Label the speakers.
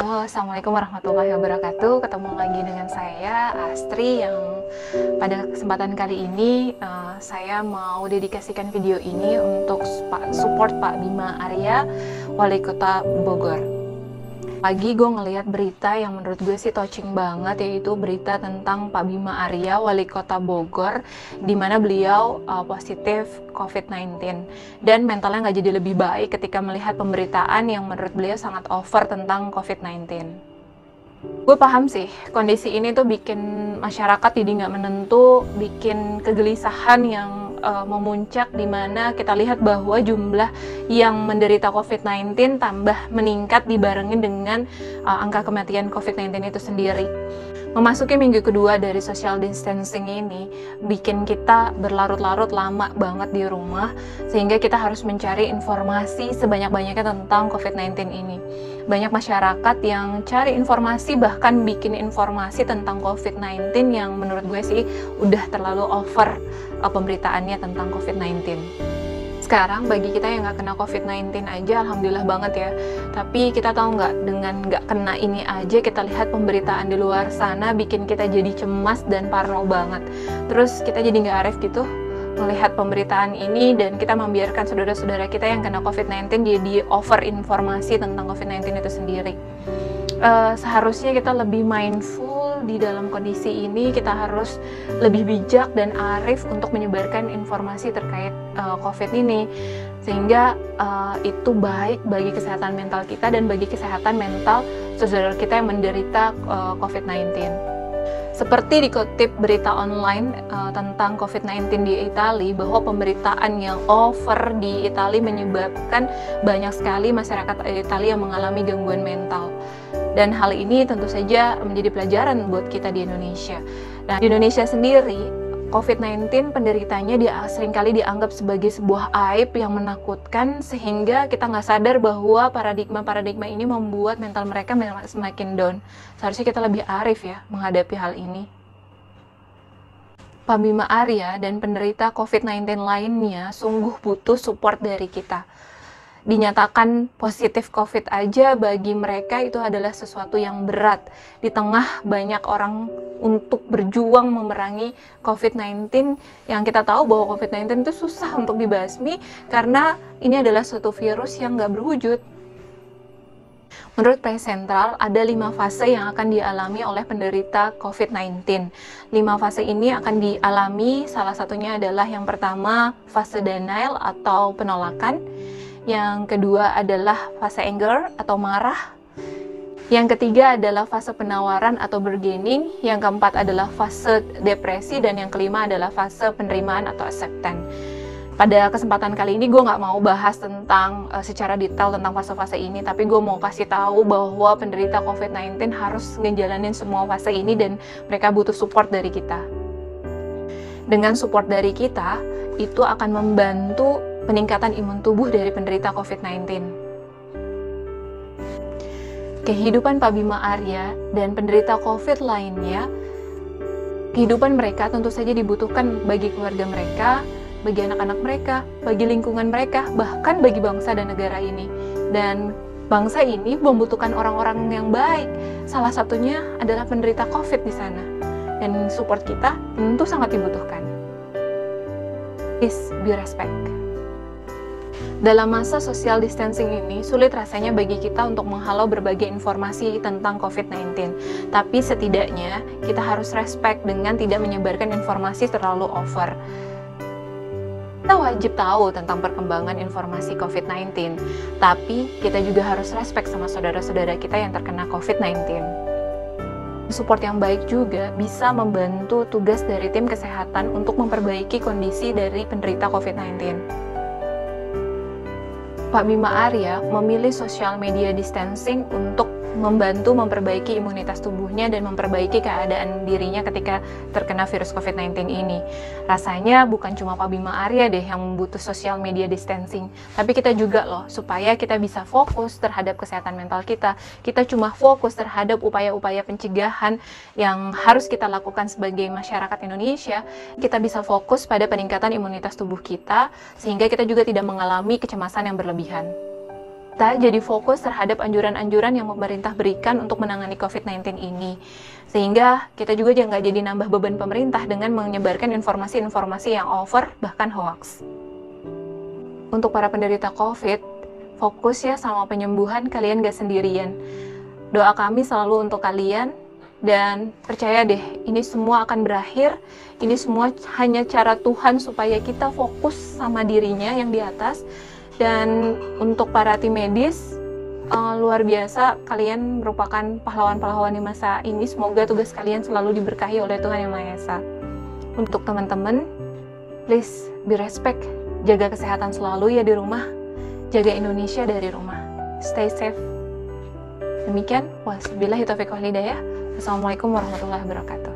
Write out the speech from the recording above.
Speaker 1: Halo, Assalamualaikum warahmatullahi wabarakatuh. Ketemu lagi dengan saya, Astri, yang pada kesempatan kali ini saya mau dedikasikan video ini untuk support Pak Bima Arya, Wali Kota Bogor. Lagi gue ngelihat berita yang menurut gue sih touching banget, yaitu berita tentang Pak Bima Arya, Wali Kota Bogor, di mana beliau positif COVID-19 dan mentalnya nggak jadi lebih baik ketika melihat pemberitaan yang menurut beliau sangat over tentang COVID-19. Gue paham sih, kondisi ini tuh bikin masyarakat jadi nggak menentu, bikin kegelisahan yang memuncak, di mana kita lihat bahwa jumlah yang menderita COVID-19 tambah meningkat dibarengin dengan angka kematian COVID-19 itu sendiri. Memasuki minggu kedua dari social distancing ini bikin kita berlarut-larut lama banget di rumah, sehingga kita harus mencari informasi sebanyak-banyaknya tentang COVID-19 ini. Banyak masyarakat yang cari informasi, bahkan bikin informasi tentang COVID-19 yang menurut gue sih udah terlalu over pemberitaannya tentang COVID-19. Sekarang bagi kita yang nggak kena COVID-19 aja alhamdulillah banget ya, tapi kita tahu nggak, dengan nggak kena ini aja kita lihat pemberitaan di luar sana bikin kita jadi cemas dan parno banget. Terus kita jadi nggak arif gitu melihat pemberitaan ini, dan kita membiarkan saudara-saudara kita yang kena COVID-19 jadi over informasi tentang COVID-19 itu sendiri. Seharusnya kita lebih mindful di dalam kondisi ini, kita harus lebih bijak dan arif untuk menyebarkan informasi terkait COVID ini, sehingga itu baik bagi kesehatan mental kita dan bagi kesehatan mental saudara kita yang menderita COVID-19. Seperti dikutip berita online tentang COVID-19 di Italia, bahwa pemberitaan yang over di Italia menyebabkan banyak sekali masyarakat Italia yang mengalami gangguan mental. Dan hal ini tentu saja menjadi pelajaran buat kita di Indonesia. Nah, di Indonesia sendiri, COVID-19 penderitanya seringkali dianggap sebagai sebuah aib yang menakutkan, sehingga kita nggak sadar bahwa paradigma ini membuat mental mereka semakin down. Seharusnya kita lebih arif ya menghadapi hal ini. Pak Bima Arya dan penderita COVID-19 lainnya sungguh butuh support dari kita. Dinyatakan positif COVID aja bagi mereka itu adalah sesuatu yang berat di tengah banyak orang untuk berjuang memerangi COVID-19, yang kita tahu bahwa COVID-19 itu susah untuk dibasmi karena ini adalah suatu virus yang nggak berwujud. Menurut Press Central, ada 5 fase yang akan dialami oleh penderita COVID-19. 5 fase ini akan dialami, salah satunya adalah yang pertama fase denial atau penolakan. Yang kedua adalah fase anger atau marah. Yang ketiga adalah fase penawaran atau bargaining. Yang keempat adalah fase depresi. Dan yang kelima adalah fase penerimaan atau acceptance. Pada kesempatan kali ini gue nggak mau bahas tentang secara detail tentang fase-fase ini, tapi gue mau kasih tahu bahwa penderita COVID-19 harus ngejalanin semua fase ini dan mereka butuh support dari kita. Dengan support dari kita, itu akan membantu peningkatan imun tubuh dari penderita COVID-19. Kehidupan Pak Bima Arya dan penderita COVID lainnya, kehidupan mereka tentu saja dibutuhkan bagi keluarga mereka, bagi anak-anak mereka, bagi lingkungan mereka, bahkan bagi bangsa dan negara ini. Dan bangsa ini membutuhkan orang-orang yang baik. Salah satunya adalah penderita COVID di sana. Dan support kita tentu sangat dibutuhkan. Please be respect. Dalam masa social distancing ini, sulit rasanya bagi kita untuk menghalau berbagai informasi tentang COVID-19. Tapi setidaknya, kita harus respect dengan tidak menyebarkan informasi terlalu over. Kita wajib tahu tentang perkembangan informasi COVID-19, tapi kita juga harus respect sama saudara-saudara kita yang terkena COVID-19. Support yang baik juga bisa membantu tugas dari tim kesehatan untuk memperbaiki kondisi dari penderita COVID-19. Pak Bima Arya memilih social media distancing untuk membantu memperbaiki imunitas tubuhnya dan memperbaiki keadaan dirinya ketika terkena virus COVID-19 ini. Rasanya bukan cuma Pak Bima Arya deh yang butuh social media distancing, tapi kita juga loh, supaya kita bisa fokus terhadap kesehatan mental kita. Kita cuma fokus terhadap upaya-upaya pencegahan yang harus kita lakukan sebagai masyarakat Indonesia. Kita bisa fokus pada peningkatan imunitas tubuh kita, sehingga kita juga tidak mengalami kecemasan yang berlebihan. kita jadi fokus terhadap anjuran-anjuran yang pemerintah berikan untuk menangani COVID-19 ini. Sehingga kita juga nggak jadi nambah beban pemerintah dengan menyebarkan informasi-informasi yang over, bahkan hoax. Untuk para penderita COVID, fokus ya sama penyembuhan, kalian gak sendirian. Doa kami selalu untuk kalian, dan percaya deh, ini semua akan berakhir. Ini semua hanya cara Tuhan supaya kita fokus sama dirinya yang di atas. Dan untuk para tim medis, luar biasa, kalian merupakan pahlawan-pahlawan di masa ini. Semoga tugas kalian selalu diberkahi oleh Tuhan Yang Maha Esa. Untuk teman-teman, please be respect, jaga kesehatan selalu ya di rumah, jaga Indonesia dari rumah, stay safe. Demikian, wabillahi taufiq wal hidayah. Wassalamualaikum warahmatullahi wabarakatuh.